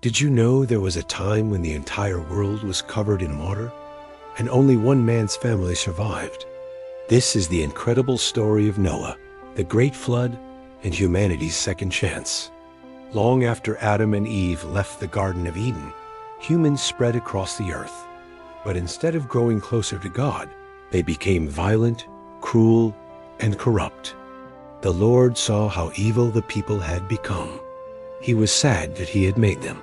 Did you know there was a time when the entire world was covered in water, and only one man's family survived? This is the incredible story of Noah, the great flood, and humanity's second chance. Long after Adam and Eve left the Garden of Eden, humans spread across the earth. But instead of growing closer to God, they became violent, cruel, and corrupt. The Lord saw how evil the people had become. He was sad that he had made them.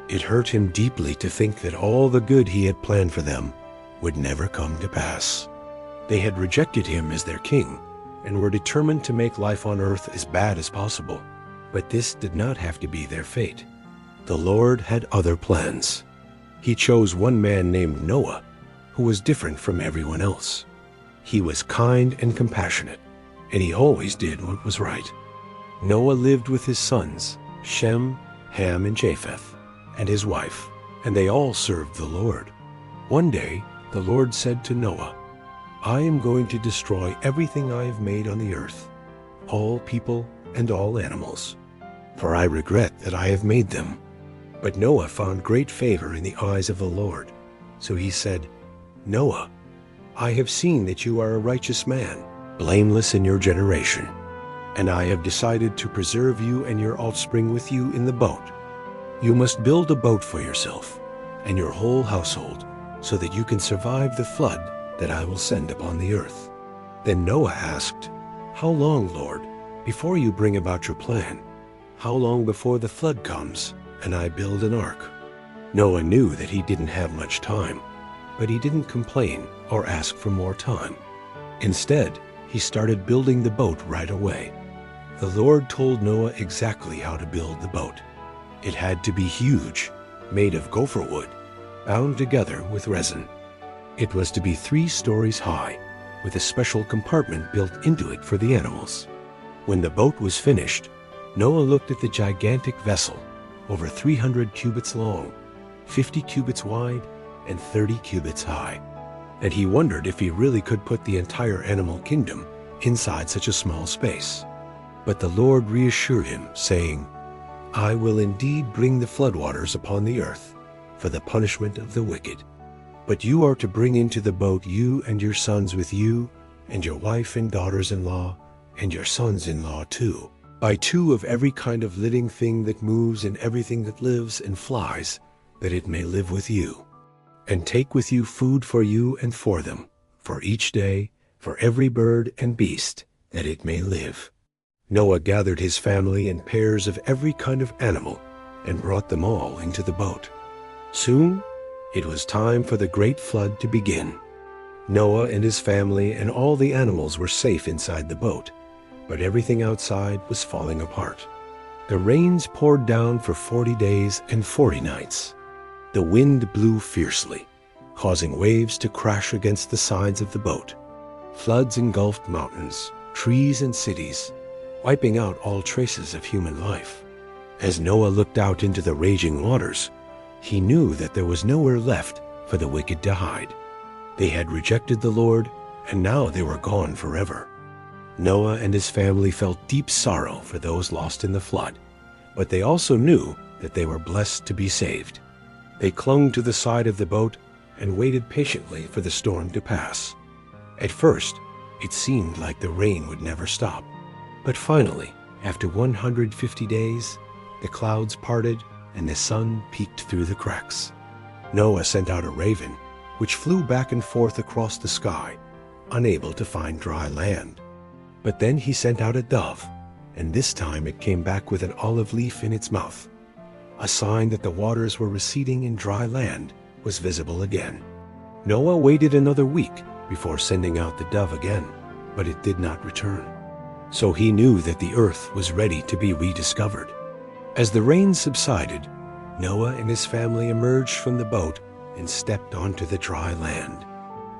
It hurt him deeply to think that all the good he had planned for them would never come to pass. They had rejected him as their king and were determined to make life on earth as bad as possible. But this did not have to be their fate. The Lord had other plans. He chose one man named Noah, who was different from everyone else. He was kind and compassionate, and he always did what was right. Noah lived with his sons, Shem, Ham, and Japheth, and his wife, and they all served the Lord. One day, the Lord said to Noah, "I am going to destroy everything I have made on the earth, all people and all animals, for I regret that I have made them." But Noah found great favor in the eyes of the Lord. So he said, "Noah, I have seen that you are a righteous man, blameless in your generation, and I have decided to preserve you and your offspring with you in the boat. You must build a boat for yourself and your whole household, so that you can survive the flood that I will send upon the earth." Then Noah asked, "How long, Lord, before you bring about your plan? How long before the flood comes and I build an ark?" Noah knew that he didn't have much time, but he didn't complain or ask for more time. Instead, he started building the boat right away. The Lord told Noah exactly how to build the boat. It had to be huge, made of gopher wood, bound together with resin. It was to be 3 stories high, with a special compartment built into it for the animals. When the boat was finished, Noah looked at the gigantic vessel, over 300 cubits long, 50 cubits wide, and 30 cubits high, and he wondered if he really could put the entire animal kingdom inside such a small space. But the Lord reassured him, saying, "I will indeed bring the floodwaters upon the earth for the punishment of the wicked. But you are to bring into the boat you and your sons with you, and your wife and daughters-in-law, and your sons-in-law too. By 2 of every kind of living thing that moves and everything that lives and flies, that it may live with you. And take with you food for you and for them, for each day, for every bird and beast, that it may live." Noah gathered his family in pairs of every kind of animal and brought them all into the boat. Soon, it was time for the great flood to begin. Noah and his family and all the animals were safe inside the boat, but everything outside was falling apart. The rains poured down for 40 days and 40 nights. The wind blew fiercely, causing waves to crash against the sides of the boat. Floods engulfed mountains, trees, and cities, wiping out all traces of human life. As Noah looked out into the raging waters, he knew that there was nowhere left for the wicked to hide. They had rejected the Lord, and now they were gone forever. Noah and his family felt deep sorrow for those lost in the flood, but they also knew that they were blessed to be saved. They clung to the side of the boat and waited patiently for the storm to pass. At first, it seemed like the rain would never stop. But finally, after 150 days, the clouds parted and the sun peeked through the cracks. Noah sent out a raven, which flew back and forth across the sky, unable to find dry land. But then he sent out a dove, and this time it came back with an olive leaf in its mouth. A sign that the waters were receding and dry land was visible again. Noah waited another week before sending out the dove again, but it did not return. So he knew that the earth was ready to be rediscovered. As the rain subsided, Noah and his family emerged from the boat and stepped onto the dry land.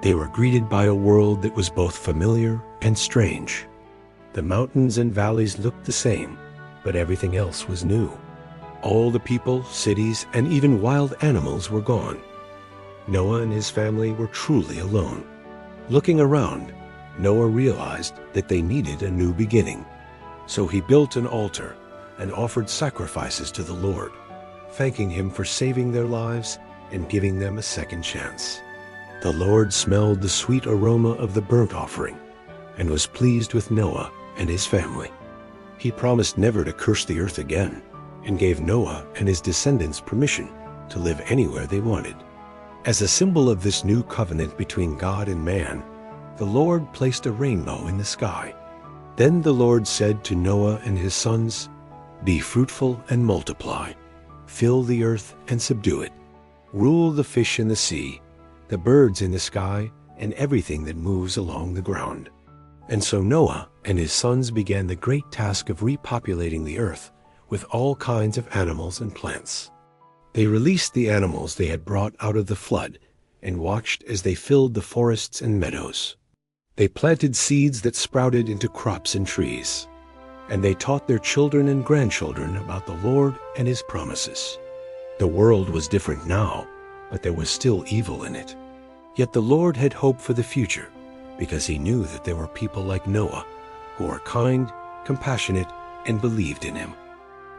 They were greeted by a world that was both familiar and strange. The mountains and valleys looked the same, but everything else was new. All the people, cities, and even wild animals were gone. Noah and his family were truly alone. Looking around, Noah realized that they needed a new beginning. So he built an altar and offered sacrifices to the Lord. thanking him for saving their lives and giving them a second chance. The Lord smelled the sweet aroma of the burnt offering and was pleased with Noah and his family. He promised never to curse the earth again and gave Noah and his descendants permission to live anywhere they wanted. As a symbol of this new covenant between God and man, the Lord placed a rainbow in the sky. Then the Lord said to Noah and his sons, "Be fruitful and multiply. Fill the earth and subdue it. Rule the fish in the sea, the birds in the sky, and everything that moves along the ground." And so Noah and his sons began the great task of repopulating the earth with all kinds of animals and plants. They released the animals they had brought out of the flood and watched as they filled the forests and meadows. They planted seeds that sprouted into crops and trees, and they taught their children and grandchildren about the Lord and his promises. The world was different now, but there was still evil in it. Yet the Lord had hope for the future, because he knew that there were people like Noah who were kind, compassionate, and believed in him.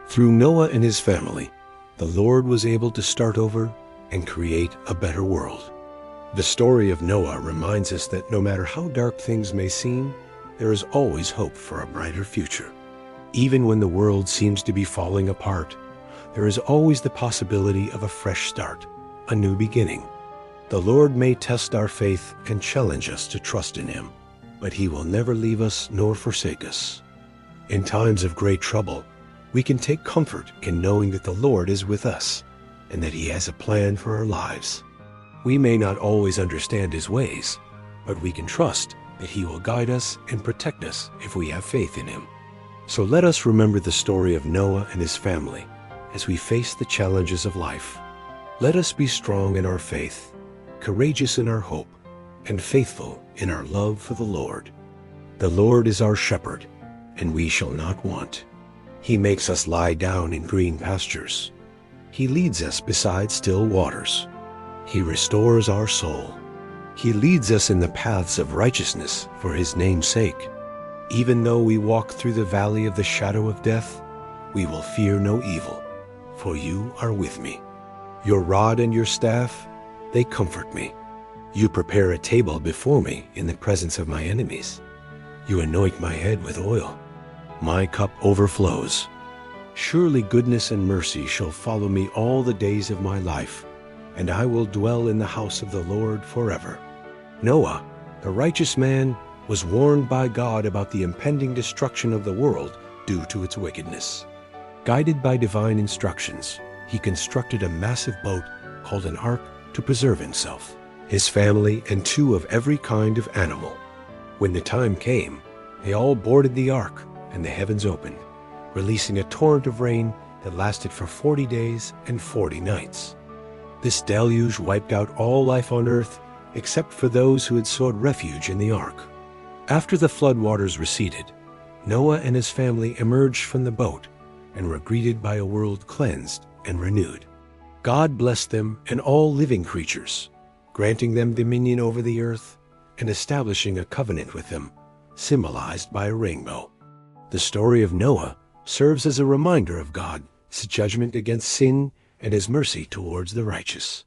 Through Noah and his family, the Lord was able to start over and create a better world. The story of Noah reminds us that no matter how dark things may seem, there is always hope for a brighter future. Even when the world seems to be falling apart, there is always the possibility of a fresh start, a new beginning. The Lord may test our faith and challenge us to trust in him, but he will never leave us nor forsake us. In times of great trouble, we can take comfort in knowing that the Lord is with us and that he has a plan for our lives. We may not always understand his ways, but we can trust that he will guide us and protect us if we have faith in him. So let us remember the story of Noah and his family as we face the challenges of life. Let us be strong in our faith, courageous in our hope, and faithful in our love for the Lord. The Lord is our shepherd, and we shall not want. He makes us lie down in green pastures. He leads us beside still waters. He restores our soul. He leads us in the paths of righteousness for his name's sake. Even though we walk through the valley of the shadow of death, we will fear no evil, for you are with me. Your rod and your staff, they comfort me. You prepare a table before me in the presence of my enemies. You anoint my head with oil. My cup overflows. Surely goodness and mercy shall follow me all the days of my life, and I will dwell in the house of the Lord forever. Noah, the righteous man, was warned by God about the impending destruction of the world due to its wickedness. Guided by divine instructions, he constructed a massive boat called an ark to preserve himself, his family, and 2 of every kind of animal. When the time came, they all boarded the ark, and the heavens opened, releasing a torrent of rain that lasted for 40 days and 40 nights. This deluge wiped out all life on earth except for those who had sought refuge in the ark. After the flood waters receded, Noah and his family emerged from the boat and were greeted by a world cleansed and renewed. God blessed them and all living creatures, granting them dominion over the earth and establishing a covenant with them, symbolized by a rainbow. The story of Noah serves as a reminder of God's judgment against sin and his mercy towards the righteous.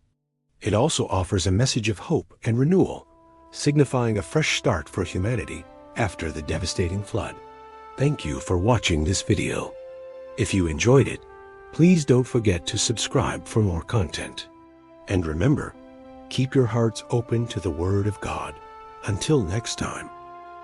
It also offers a message of hope and renewal, signifying a fresh start for humanity after the devastating flood. Thank you for watching this video. If you enjoyed it, please don't forget to subscribe for more content. And remember, keep your hearts open to the Word of God. Until next time.